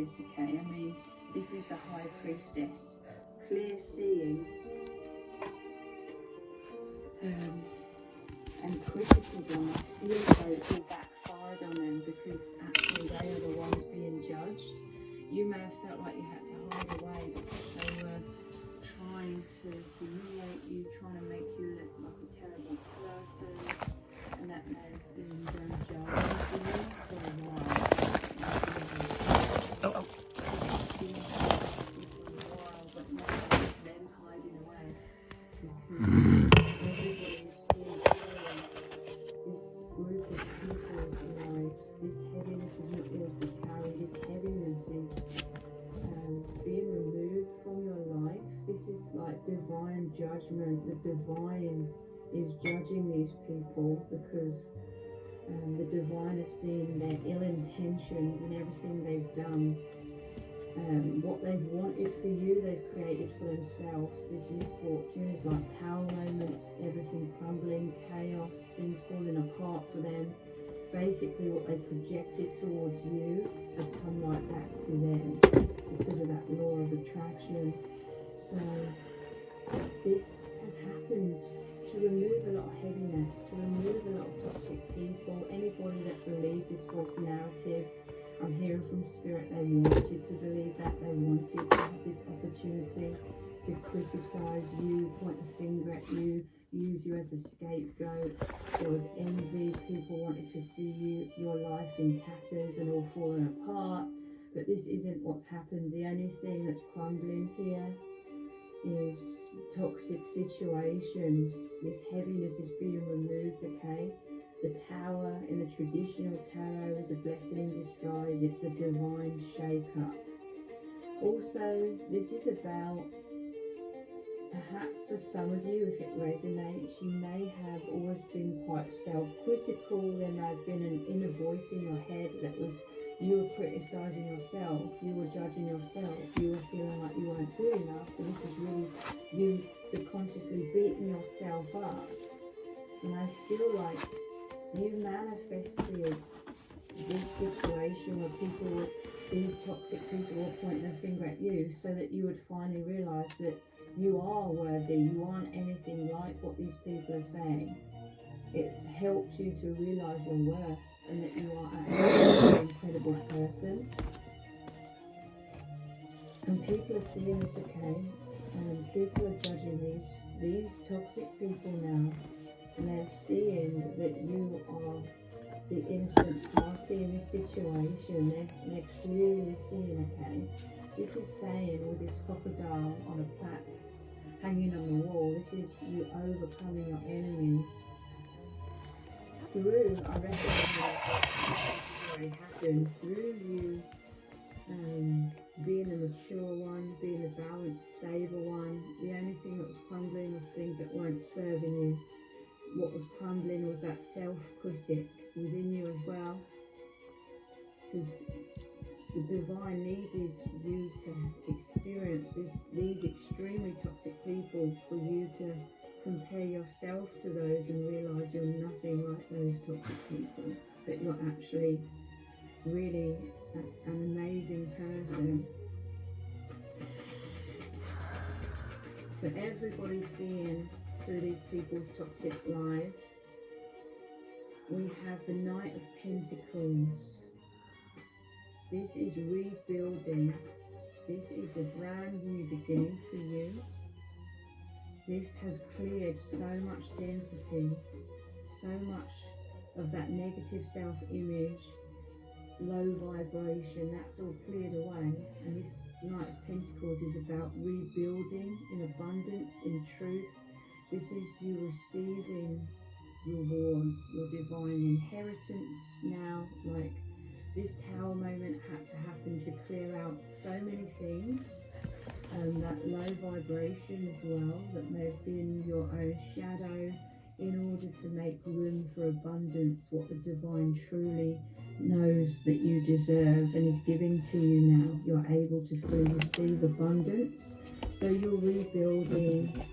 this, okay? I mean, this is the High Priestess, clear seeing, and criticism. I feel as though it's all backfired on them, because actually they are the ones being judged. You may have felt like you had to hide away because they were trying to humiliate you, trying to make you look like a terrible person, and that may have been very jarring for you for a while. But now it's them hiding away, because everybody's still feeling this group of people's lives. This heaviness is not yours to carry. This heaviness is being removed from your life. This is like divine judgment. The divine is judging these people, because the divine is seeing their ill intentions and everything they've done. What they've wanted for you, they've created for themselves. This misfortune is like tower moments, everything crumbling, chaos, things falling apart for them. Basically what they projected towards you has come right back to them because of that law of attraction. So this has happened to remove a lot of heaviness, to remove a lot of toxic people, anybody that believed this false narrative. I'm hearing from Spirit, they wanted to believe that, they wanted to have this opportunity to criticize you, point the finger at you, use you as the scapegoat. There was envy, people wanted to see your life in tatters and all falling apart, but this isn't what's happened. The only thing that's crumbling here is toxic situations. This heaviness is being removed, okay? The tower in the traditional tarot is a blessing in disguise. It's the divine shake-up. Also, this is about, perhaps for some of you, if it resonates, you may have always been quite self-critical. There may have been an inner voice in your head that was, you were criticizing yourself, you were judging yourself, you were feeling like you weren't good enough, and this is really you subconsciously beating yourself up. And I feel like you manifested this situation where these toxic people were pointing their finger at you, so that you would finally realize that you are worthy, you aren't anything like what these people are saying. It's helped you to realize your worth and that you are actually an incredible person. And people are seeing this, okay? And people are judging these toxic people now, and they're seeing that you are the innocent party in this situation. They're clearly seeing, okay? This is saying, with this crocodile on a plaque hanging on the wall, this is you overcoming your enemies. Through, I recognize already happened, through you being a mature one, being a balanced, stable one. The only thing that was crumbling was things that weren't serving you. What was crumbling was that self-critic within you as well. Because the divine needed you to experience these extremely toxic people for you to compare yourself to those and realize you're nothing like those toxic people, that you're actually really an amazing person. So everybody's seeing through these people's toxic lies. We have the Knight of Pentacles. This is rebuilding. This is a brand new beginning for you. This has cleared so much density, so much of that negative self-image, low vibration, that's all cleared away. And this Knight of Pentacles is about rebuilding in abundance, in truth. This is you receiving rewards, your divine inheritance now. Like, this tower moment had to happen to clear out so many things. That low vibration as well, that may have been your own shadow, in order to make room for abundance, what the divine truly knows that you deserve and is giving to you now. You're able to fully receive abundance. So you're rebuilding.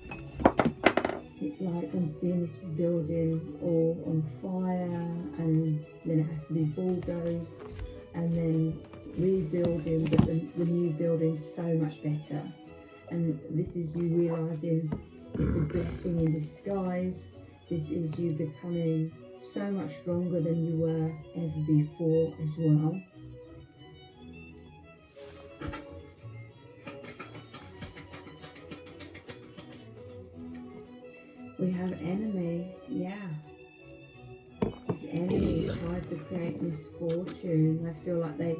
It's like I'm seeing this building all on fire, and then it has to be bulldozed, and then rebuilding, but the new building's so much better. And this is you realizing it's a blessing in disguise. This is you becoming so much stronger than you were ever before as well. We have enemy, yeah. This enemy tried to create misfortune. I feel like they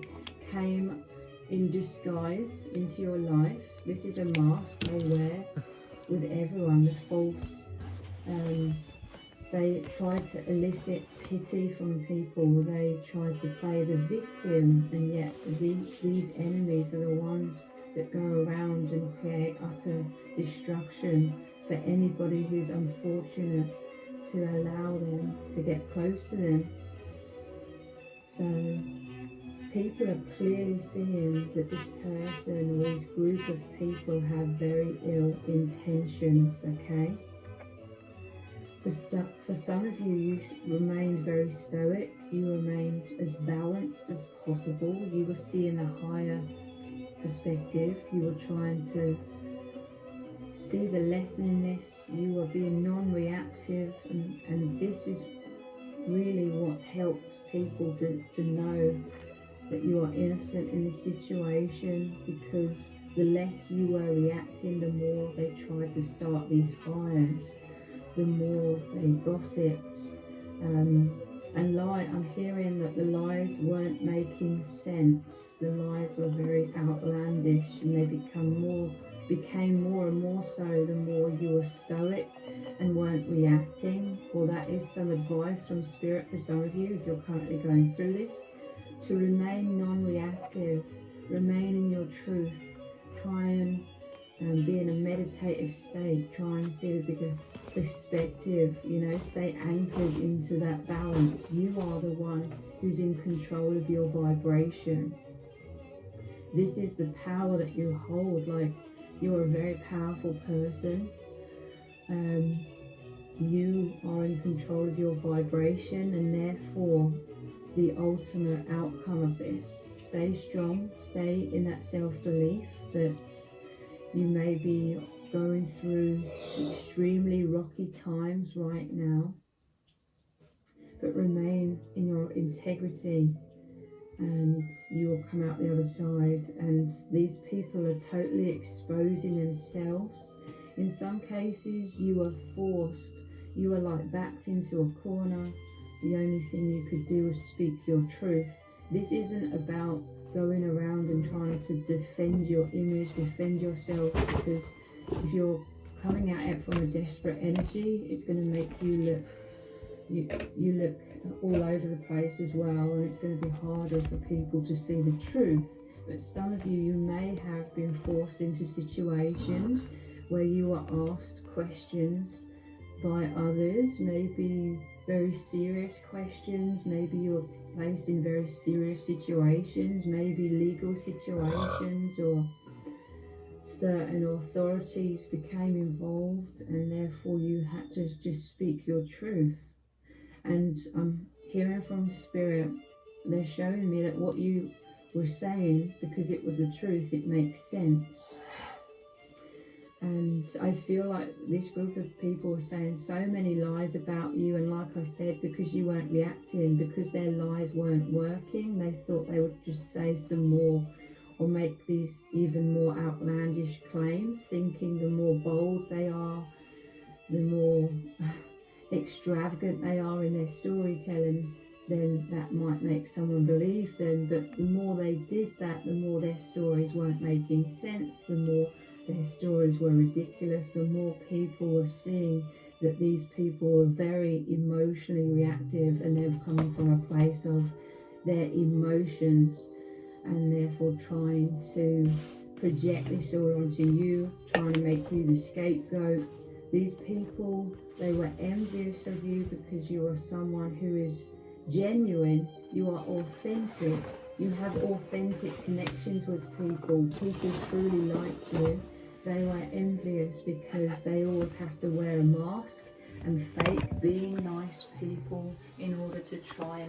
came in disguise into your life. This is a mask they wear with everyone, the false. They tried to elicit pity from people. They tried to play the victim, and yet these enemies are the ones that go around and create utter destruction for anybody who's unfortunate to allow them to get close to them. So people are clearly seeing that this person or this group of people have very ill intentions, okay? For some of you, you remained very stoic. You remained as balanced as possible. You were seeing a higher perspective. You were trying to see the lesson in this. You were being non-reactive, and this is really what's helped people to know that you are innocent in this situation, because the less you were reacting, the more they tried to start these fires, the more they gossiped and lie. I'm hearing that the lies weren't making sense. The lies were very outlandish, and they became more and more so the more you were stoic and weren't reacting. Well, that is some advice from Spirit for some of you if you're currently going through this, to remain non-reactive, remain in your truth, try and be in a meditative state, try and see the bigger perspective, stay anchored into that balance. You are the one who's in control of your vibration. This is the power that you hold. Like, you're a very powerful person. You are in control of your vibration, and therefore the ultimate outcome of this. Stay strong, stay in that self-belief that you may be going through extremely rocky times right now, but remain in your integrity and you will come out the other side. And these people are totally exposing themselves. In some cases, you were forced, you were like backed into a corner. The only thing you could do was speak your truth. This isn't about going around and trying to defend your image, defend yourself, because if you're coming at it from a desperate energy, it's going to make you look all over the place as well, and it's going to be harder for people to see the truth. But some of you may have been forced into situations where you were asked questions by others, maybe very serious questions, maybe you were placed in very serious situations, maybe legal situations, or certain authorities became involved, and therefore you had to just speak your truth. And I'm hearing from Spirit, they're showing me that what you were saying, because it was the truth, it makes sense. And I feel like this group of people were saying so many lies about you, and like I said, because you weren't reacting, because their lies weren't working, they thought they would just say some more or make these even more outlandish claims, thinking the more bold they are, the more extravagant they are in their storytelling, then that might make someone believe them. But the more they did that, the more their stories weren't making sense, the more their stories were ridiculous, the more people were seeing that these people were very emotionally reactive, and they're coming from a place of their emotions, and therefore trying to project this all onto you, trying to make you the scapegoat. These people, they were envious of you because you are someone who is genuine, you are authentic, you have authentic connections with people, people truly like you. They were envious because they always have to wear a mask and fake being nice people in order to try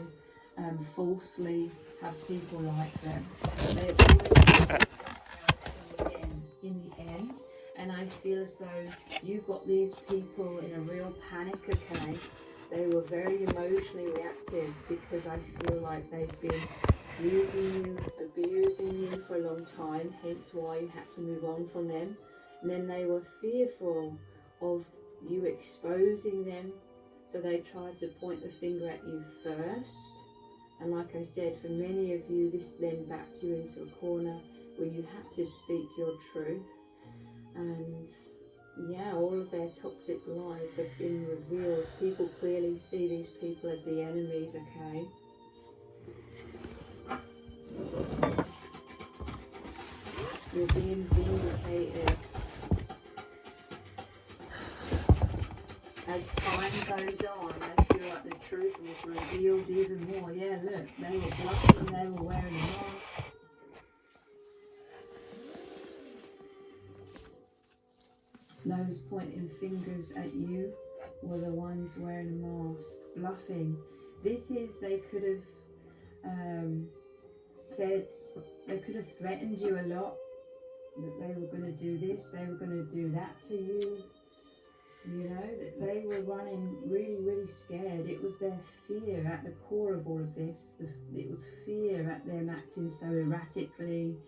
falsely have people like them. They always put themselves in the end. And I feel as though you got these people in a real panic, okay? They were very emotionally reactive because I feel like they've been using you, abusing you for a long time, hence why you had to move on from them. And then they were fearful of you exposing them, so they tried to point the finger at you first. And like I said, for many of you, this then backed you into a corner where you had to speak your truth. And yeah, all of their toxic lies have been revealed. People clearly see these people as the enemies, okay? You're being vindicated. As time goes on, I feel like the truth was revealed even more. Yeah, look, they were blushing, they were wearing masks. Those pointing fingers at you were the ones wearing a mask, bluffing. This is, they could have said, they could have threatened you a lot, that they were going to do this, they were going to do that to you. You know, that they were running really, really scared. It was their fear at the core of all of this. It was fear at them acting so erratically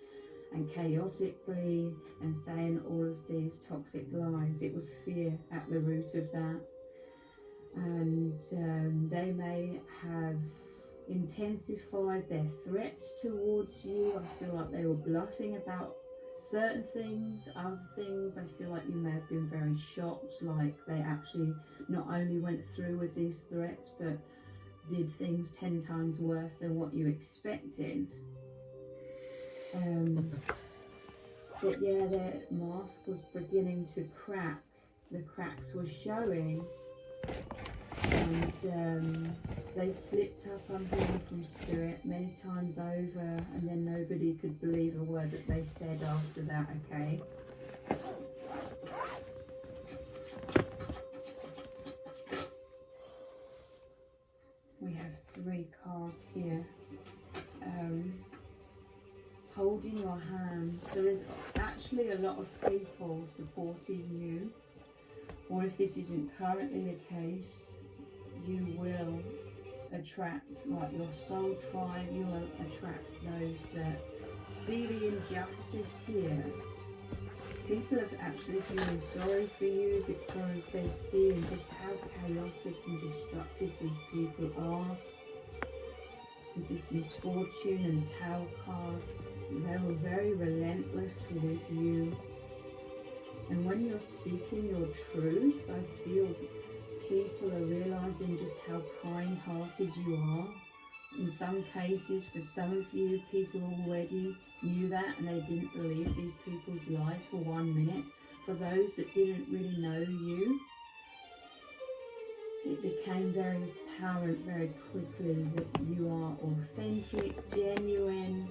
and chaotically and saying all of these toxic lies. It was fear at the root of that. And they may have intensified their threats towards you. I feel like they were bluffing about certain things. Other things, I feel like you may have been very shocked, like they actually not only went through with these threats but did things 10 times worse than what you expected. But yeah, their mask was beginning to crack. The cracks were showing, and they slipped up, I'm hearing from Spirit, many times over, and then nobody could believe a word that they said after that, okay? We have 3 cards here. Holding your hand. So there's actually a lot of people supporting you, or if this isn't currently the case, you will attract, like your soul tribe, you will attract those that see the injustice here. People are actually feeling sorry for you because they're seeing just how chaotic and destructive these people are. With this misfortune and Tower cards, they were very relentless with you. And when you're speaking your truth, I feel people are realizing just how kind-hearted you are. In some cases, for some of you, people already knew that and they didn't believe these people's lies for 1 minute. For those that didn't really know you, it became very apparent very quickly that you are authentic, genuine,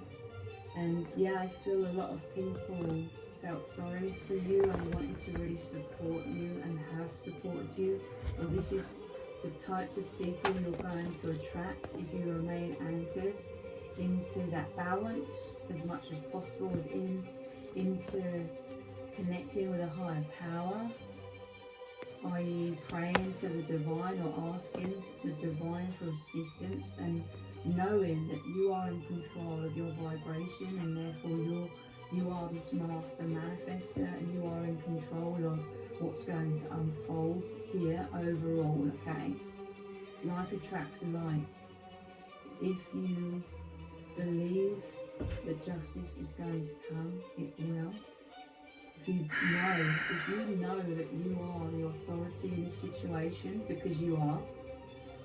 and yeah, I feel a lot of people felt sorry for you and wanted to really support you and have supported you. Well, this is the types of people you're going to attract if you remain anchored into that balance as much as possible, into connecting with a higher power, i.e. praying to the divine or asking the divine for assistance and knowing that you are in control of your vibration, and therefore you are this master manifester and you are in control of what's going to unfold here overall, okay? Like attracts like. If you believe that justice is going to come, it will. If you know that you are the authority in this situation, because you are,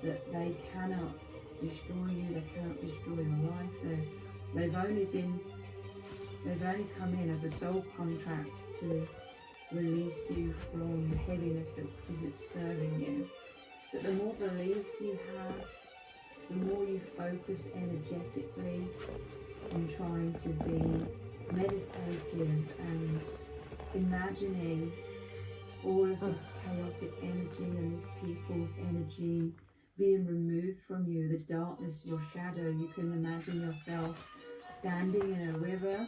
that they cannot destroy you, they cannot destroy your life. They've only come in as a soul contract to release you from the heaviness that is serving you. But the more belief you have, the more you focus energetically on trying to be meditative and imagining all of this chaotic energy and this people's energy being removed from you, the darkness, your shadow. You can imagine yourself standing in a river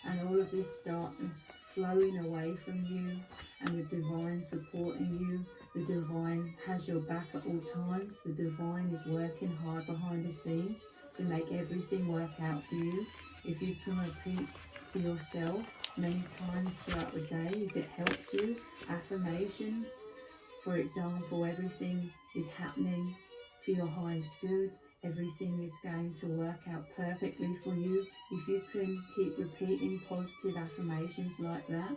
and all of this darkness flowing away from you, and the divine supporting you. The divine has your back at all times. The divine is working hard behind the scenes to make everything work out for you. If you can repeat to yourself many times throughout the day, if it helps you, affirmations, for example, everything is happening for your highest good. Everything is going to work out perfectly for you. If you can keep repeating positive affirmations like that,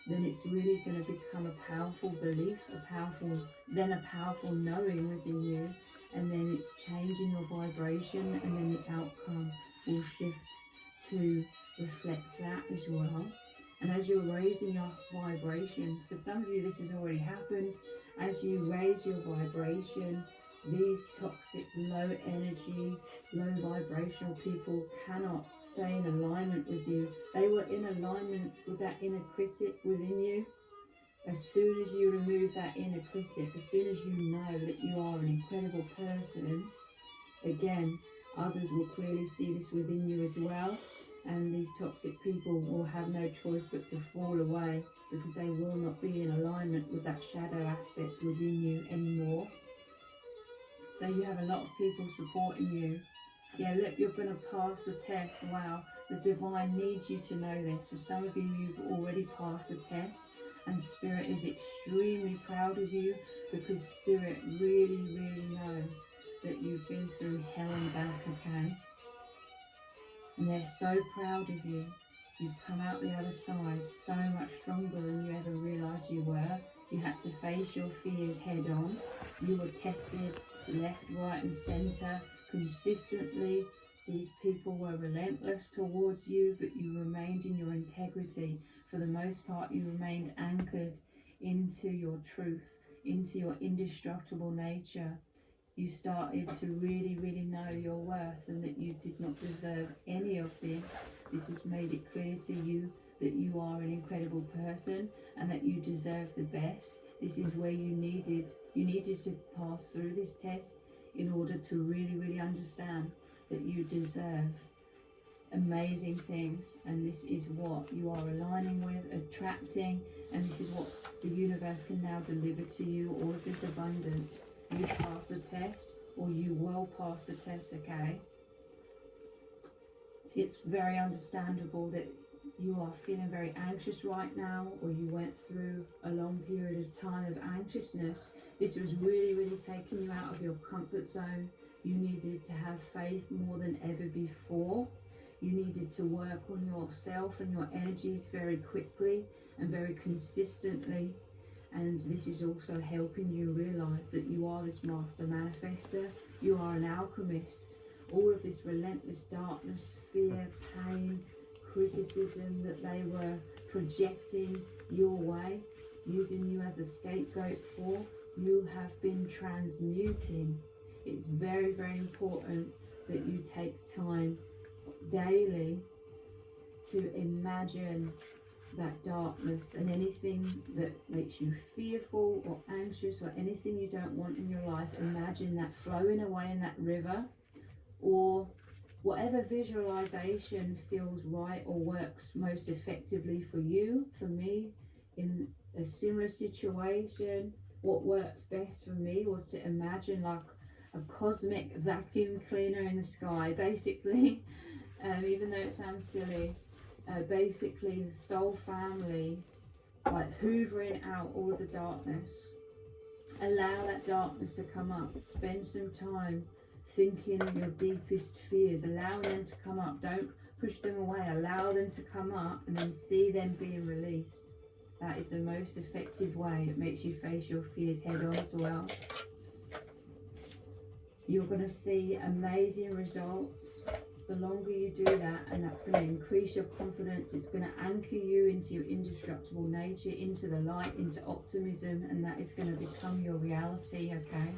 then it's really going to become a powerful belief, a powerful knowing within you, and then it's changing your vibration, and then the outcome will shift to reflect that as well. And as you're raising your vibration, for some of you this has already happened, as you raise your vibration, these toxic, low energy, low vibrational people cannot stay in alignment with you. They were in alignment with that inner critic within you. As soon as you remove that inner critic, as soon as you know that you are an incredible person, again, others will clearly see this within you as well. And these toxic people will have no choice but to fall away, because they will not be in alignment with that shadow aspect within you anymore. So you have a lot of people supporting you. Yeah, look, you're going to pass the test. Wow, the divine needs you to know this. For some of you, you've already passed the test, and Spirit is extremely proud of you, because Spirit really, really knows that you've been through hell and back, okay? And they're so proud of you. You've come out the other side so much stronger than you ever realised you were. You had to face your fears head on. You were tested left, right and centre consistently. These people were relentless towards you, but you remained in your integrity. For the most part, you remained anchored into your truth, into your indestructible nature. You started to really, really know your worth, and that you did not deserve any of this. This has made it clear to you that you are an incredible person and that you deserve the best. This is where you needed to pass through this test in order to really, really understand that you deserve amazing things, and this is what you are aligning with, attracting, and this is what the universe can now deliver to you, all of this abundance. You pass the test, or you will pass the test, okay? It's very understandable that you are feeling very anxious right now, or you went through a long period of time of anxiousness. This was really, really taking you out of your comfort zone. You needed to have faith more than ever before. You needed to work on yourself and your energies very quickly and very consistently. And this is also helping you realize that you are this master manifester. You are an alchemist. All of this relentless darkness, fear, pain, criticism that they were projecting your way, using you as a scapegoat for, you have been transmuting. It's very, very important that you take time daily to imagine that darkness, and anything that makes you fearful or anxious or anything you don't want in your life, imagine that flowing away in that river, or whatever visualization feels right or works most effectively for you. For me, in a similar situation, what worked best for me was to imagine like a cosmic vacuum cleaner in the sky, basically. Even though it sounds silly, basically the soul family like hoovering out all of the darkness. Allow that darkness to come up. Spend some time thinking your deepest fears, allowing them to come up. Don't push them away, allow them to come up, and then see them being released. That is the most effective way. It makes you face your fears head on as well. You're going to see amazing results the longer you do that, and that's going to increase your confidence. It's going to anchor you into your indestructible nature, into the light, into optimism, and that is going to become your reality, okay?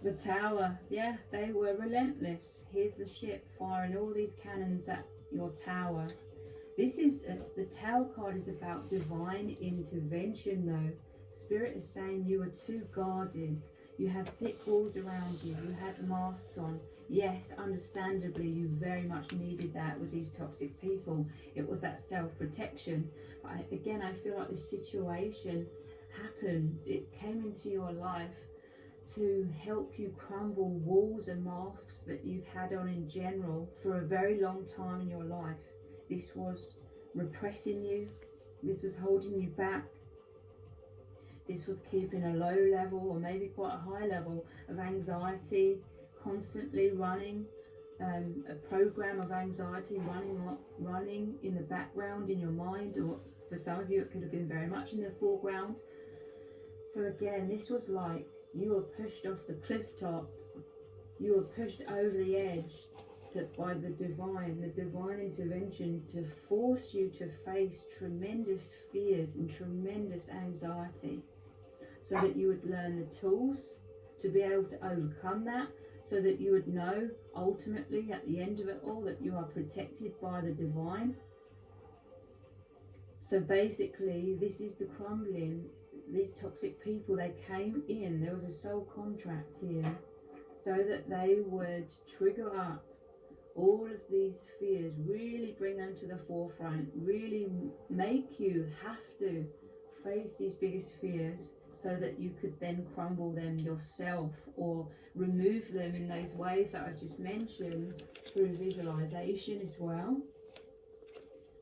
The tower, yeah, they were relentless. Here's the ship firing all these cannons at your tower. This is, the tower card is about divine intervention though. Spirit is saying you are too guarded. You have thick walls around you. You had masks on. Yes, understandably, you very much needed that with these toxic people. It was that self-protection. But again, I feel like this situation happened. It came into your life to help you crumble walls and masks that you've had on in general for a very long time in your life. This was repressing you. This was holding you back. This was keeping a low level or maybe quite a high level of anxiety, constantly running a program of anxiety running in the background in your mind, or for some of you it could have been very much in the foreground. So again, this was like you were pushed off the cliff top. You were pushed over the edge by the divine intervention to force you to face tremendous fears and tremendous anxiety, so that you would learn the tools to be able to overcome that, so that you would know ultimately at the end of it all that you are protected by the divine. So basically, this is the crumbling. These toxic people, they came in, there was a soul contract here, so that they would trigger up all of these fears, really bring them to the forefront, really make you have to face these biggest fears, so that you could then crumble them yourself or remove them in those ways that I've just mentioned, through visualization as well.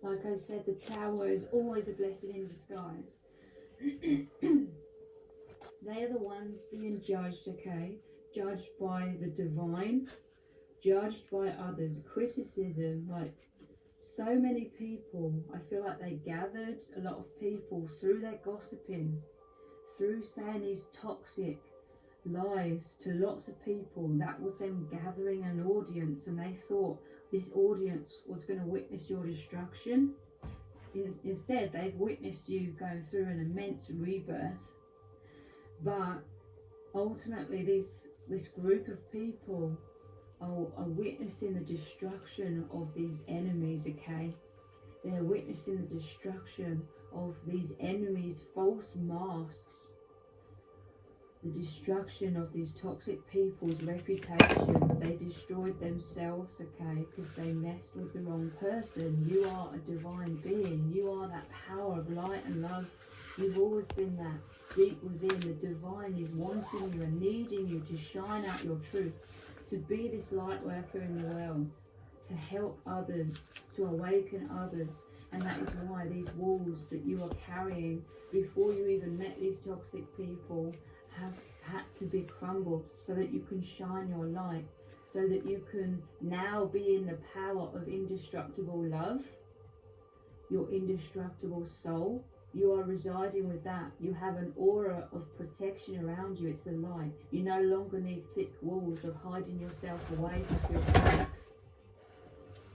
Like I said, the tower is always a blessing in disguise. They are the ones being judged, okay? Judged by the divine, judged by others, criticism. Like, so many people, I feel like they gathered a lot of people through their gossiping, through saying these toxic lies to lots of people. That was them gathering an audience, and they thought this audience was going to witness your destruction. Instead, they've witnessed you going through an immense rebirth. But ultimately, this group of people are witnessing the destruction of these enemies, okay? They're witnessing the destruction of these enemies' false masks, the destruction of these toxic people's reputation. They destroyed themselves, okay, because they messed with the wrong person. You are a divine being. You are that power of light and love. You've always been that deep within. The divine is wanting you and needing you to shine out your truth, to be this light worker in the world, to help others, to awaken others. And that is why these walls that you are carrying before you even met these toxic people have had to be crumbled, so that you can shine your light, so that you can now be in the power of indestructible love, your indestructible soul. You are residing with that. You have an aura of protection around you. It's the light. You no longer need thick walls of hiding yourself away to feel safe.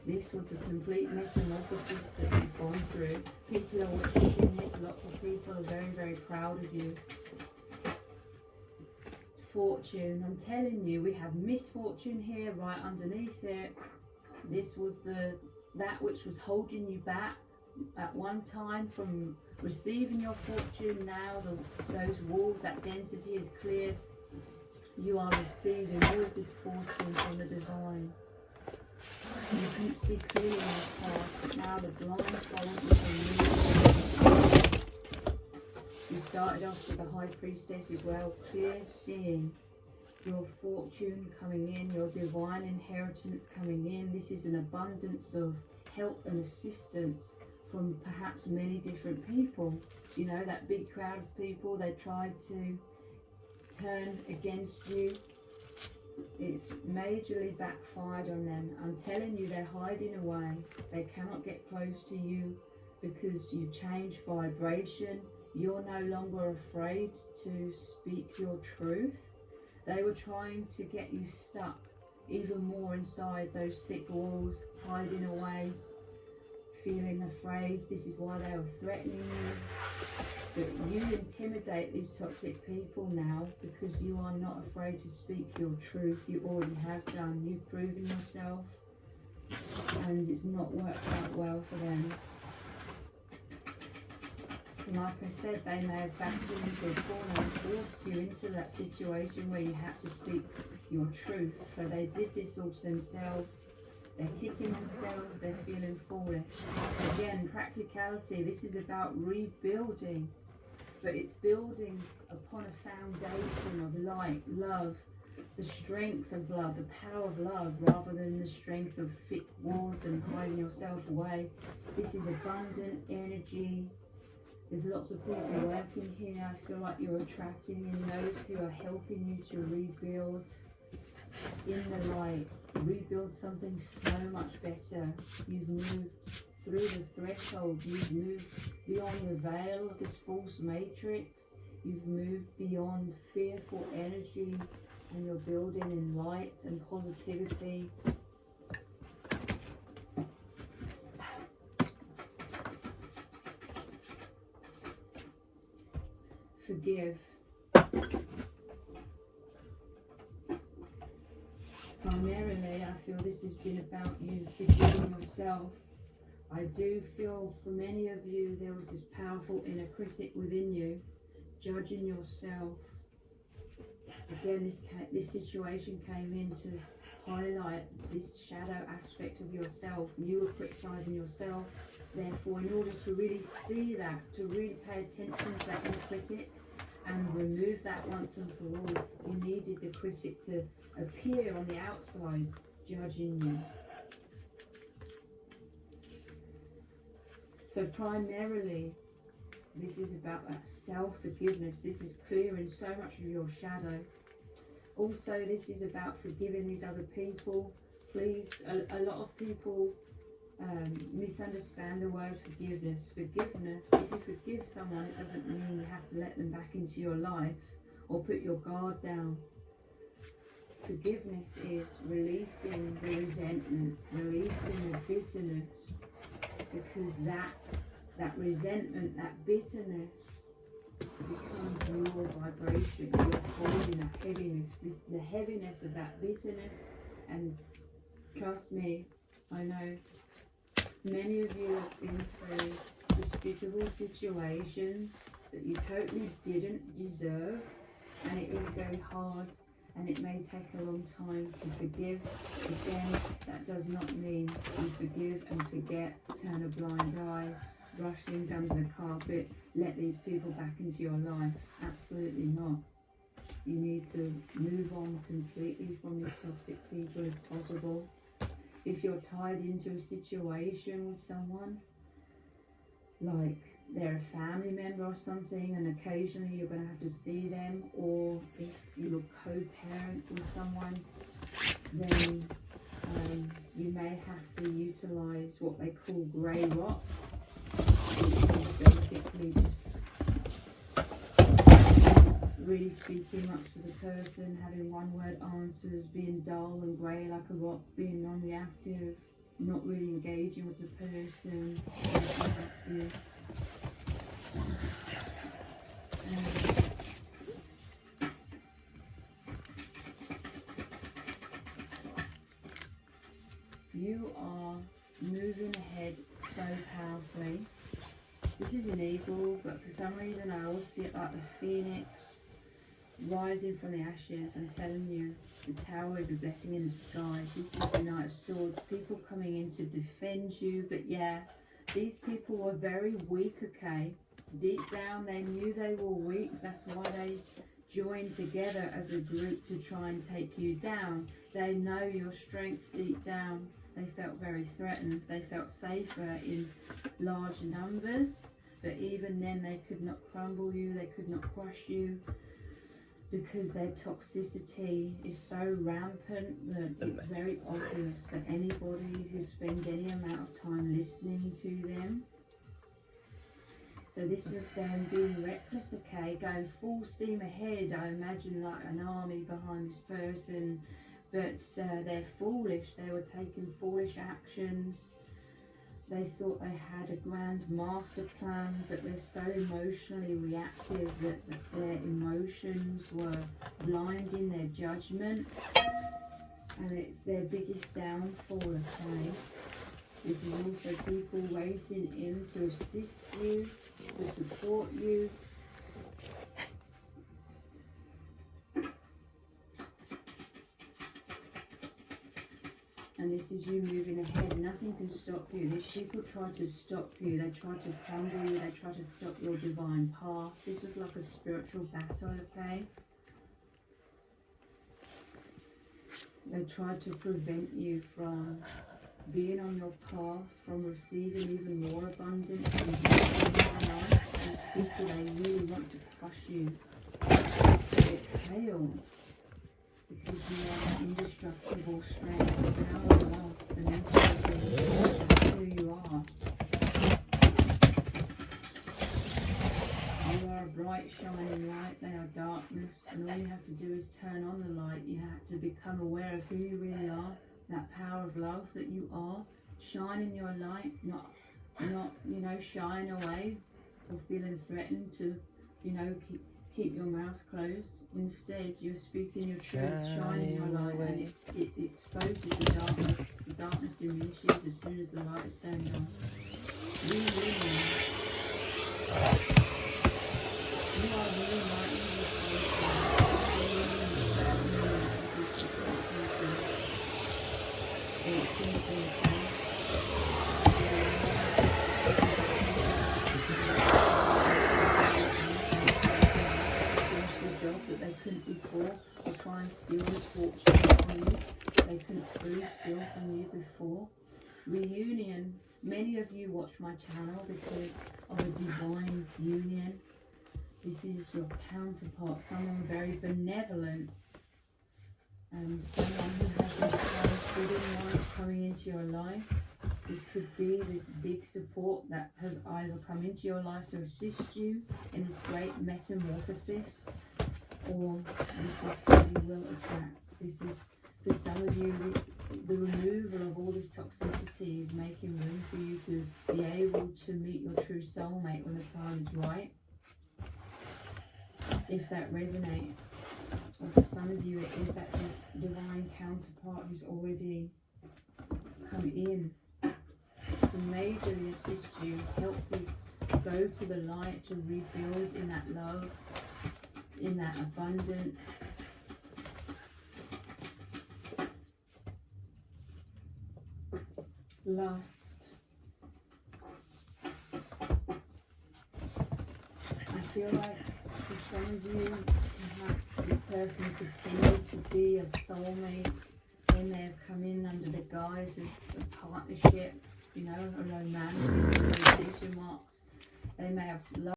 This was the complete metamorphosis that you've gone through. People are witnessing this. Lots of people are very, very proud of you. Fortune, I'm telling you, we have misfortune here right underneath it. This was that which was holding you back at one time from receiving your fortune. Now those walls, that density is cleared. You are receiving all of this fortune from the divine. You couldn't see clearly in the past, but now the blindfold is removed. You started off with the High Priestess as well, clear seeing your fortune coming in, your divine inheritance coming in. This is an abundance of help and assistance from perhaps many different people. You know, that big crowd of people, they tried to turn against you. It's majorly backfired on them. I'm telling you, they're hiding away. They cannot get close to you because you've changed vibration. You're no longer afraid to speak your truth. They were trying to get you stuck even more inside those thick walls, hiding away, feeling afraid. This is why they were threatening you. But you intimidate these toxic people now because you are not afraid to speak your truth. You already have done. You've proven yourself, and it's not worked out well for them. Like I said, they may have backed you into a corner and forced you into that situation where you had to speak your truth. So they did this all to themselves. They're kicking themselves, they're feeling foolish. Again, practicality, this is about rebuilding. But it's building upon a foundation of light, love, the strength of love, the power of love, rather than the strength of thick walls and hiding yourself away. This is abundant energy. There's lots of people working here. I feel like you're attracting in those who are helping you to rebuild in the light, rebuild something so much better. You've moved through the threshold. You've moved beyond the veil of this false matrix. You've moved beyond fearful energy, and you're building in light and positivity. Forgive. Primarily, I feel this has been about you forgiving yourself. I do feel for many of you there was this powerful inner critic within you, judging yourself. Again, this situation came in to highlight this shadow aspect of yourself. You were criticizing yourself. Therefore, in order to really see that, to really pay attention to that inner critic and remove that once and for all, you needed the critic to appear on the outside, judging you. So primarily, this is about that self-forgiveness. This is clearing so much of your shadow. Also, this is about forgiving these other people. Please, a lot of people misunderstand the word forgiveness. Forgiveness, if you forgive someone, it doesn't mean you have to let them back into your life or put your guard down. Forgiveness is releasing the resentment, releasing the bitterness, because that resentment, that bitterness becomes your vibration. You're holding that heaviness, the heaviness of that bitterness. And trust me, I know many of you have been through despicable situations that you totally didn't deserve, and it is very hard, and it may take a long time to forgive. Again, that does not mean you forgive and forget, turn a blind eye, brush things under the carpet, let these people back into your life. Absolutely not. You need to move on completely from these toxic people if possible. If you're tied into a situation with someone, like they're a family member or something, and occasionally you're going to have to see them, or if you're co-parent with someone, then you may have to utilize what they call grey rock, which is basically just really speaking much to the person, having one word answers, being dull and grey like a rock, being non-reactive, not really engaging with the person. You are moving ahead so powerfully. This is an eagle, but for some reason I always see it like the phoenix rising from the ashes. I'm telling you, the tower is a blessing in disguise. This is the Knight of Swords. People coming in to defend you, but yeah, these people were very weak, okay? Deep down, they knew they were weak. That's why they joined together as a group to try and take you down. They know your strength deep down. They felt very threatened. They felt safer in large numbers, but even then they could not crumble you. They could not crush you, because their toxicity is so rampant that it's very obvious for anybody who spends any amount of time listening to them. So this was them being reckless, okay, going full steam ahead. I imagine like an army behind this person, but they're foolish. They were taking foolish actions. They thought they had a grand master plan, but they're so emotionally reactive that their emotions were blinding their judgment, and it's their biggest downfall, okay? This is also people racing in to assist you, to support you. And this is you moving ahead. Nothing can stop you. These people try to stop you. They try to crumble you. They try to stop your divine path. This was like a spiritual battle, okay? They tried to prevent you from being on your path, from receiving even more abundance and life. These people, they really want to crush you. But it failed. Because you are indestructible strength, power, love, and intelligence. That's who you are. You are a bright, shining light. They are darkness, and all you have to do is turn on the light. You have to become aware of who you really are, that power of love that you are. Shine in your light, not shying away or feeling threatened to, keep your mouth closed. Instead, you're speaking your truth, shining your light, and it exposes the darkness diminishes as soon as the light is turned on. You are really lighting that they couldn't before, or try and steal this fortune from you. They couldn't fully steal from you before. Reunion. Many of you watch my channel because of a divine union. This is your counterpart, someone very benevolent, and someone who has the good in life coming into your life. This could be the big support that has either come into your life to assist you in this great metamorphosis, or this is who you will attract. This is, for some of you, the removal of all this toxicity is making room for you to be able to meet your true soulmate when the time is right. If that resonates, or for some of you it is that divine counterpart who's already come in to majorly assist you, help you go to the light, to rebuild in that love, in that abundance. Lust. I feel like for some of you, perhaps this person continued to be a soulmate. They may have come in under the guise of a partnership, a romantic, quotation marks. They may have loved